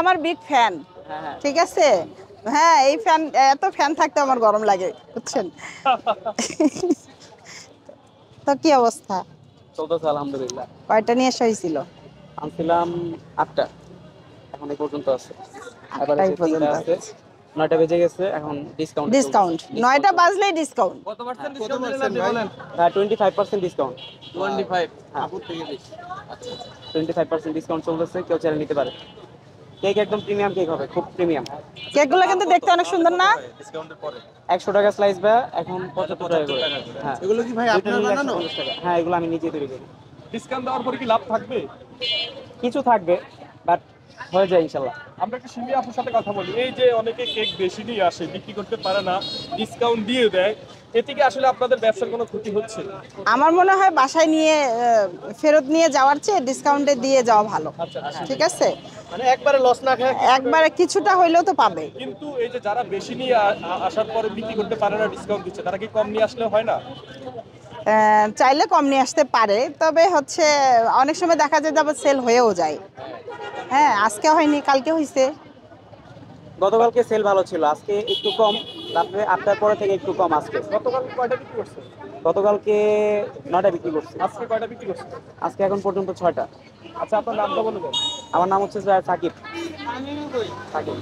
আমার big fan. ঠিক আছে, হ্যাঁ এই ফ্যান, এত ফ্যান থাকতে আমার গরম লাগে বুঝছেন। তো কি অবস্থা? চলতেছে আলহামদুলিল্লাহ। কয়টা নিয়ে আসা হয়েছিল? আনছিলাম 8টা, এখন এই পর্যন্ত আছে। আটটাই এভারেজে 3টা পর্যন্ত আছে, আছে। 9টা বেজে গেছে, এখন ডিসকাউন্টে চলতেছে। ডিসকাউন্ট 9টা বাজলেই ডিসকাউন্ট। কত পার্সেন্ট ডিসকাউন্ট দিলেন আপনি বলেন? 25% ডিসকাউন্ট। 25 হ্যাঁ, আপুর থেকে বেশি। আচ্ছা 25% ডিসকাউন্ট চলতেছে, কেউ চাইলে নিতে পারে। কেক একদম প্রিমিয়াম কেক হবে, খুব প্রিমিয়াম। কেকগুলো কিন্তু দেখতে অনেক সুন্দর না? ডিসকাউন্টের পরে 100 টাকা স্লাইস বা এখন 75 টাকা করে। হ্যাঁ, এগুলো কি ভাই দুইটা আপনার নিলে বানানো? 150 টাকা। হ্যাঁ, এগুলো আমি নিজে তৈরি করি। ডিসকাউন্ট দেওয়ার পরে কি লাভ থাকবে? কিছু থাকবে, বাট হয়ে যায় ইনশাল্লাহ। আমরা একটু সিমি আপুর সাথে কথা বলি। এই যে অনেকে কেক বেশি নিয়ে আসে, বিক্রি করতে পারে না, ডিসকাউন্ট দিয়ে দেয়, এতে কি আসলে আপনাদের ব্যবসার কোনো ক্ষতি হচ্ছে? আমার মনে হয় বাসায় নিয়ে ফেরত নিয়ে যাওয়ার চেয়ে ডিসকাউন্টে দিয়ে যাওয়া ভালো। ঠিক আছে, মানে একবারে লস না খেয়ে একবারে কিছুটা হইলেও তো পাবে। কিন্তু এই যে যারা বেশি নিয়ে আসার পরে বিক্রি করতে পারে না, ডিসকাউন্ট দিচ্ছে, তারা কি কম নিয়ে আসলে হয় না? চাইলে কম নিয়ে আসতে পারে, তবে হচ্ছে অনেক সময় দেখা যায় যে আবার সেল হয়েও যায়। হ্যাঁ, আজকে হয়নি, কালকে হয়েছে। গতকালকে সেল ভালো ছিল, আজকে একটু কম। রাত্রে 8টার পরে থেকে একটু কম আজকে। গতকাল কয়টা বিক্রি করছে? গতকালকে 9টা বিক্রি করছি। আজকে কয়টা বিক্রি করছে? আজকে এখন পর্যন্ত 6টা। আচ্ছা, আপনার নামটা বলে দেন। আমার নাম হচ্ছে সাকিব। সাকিব।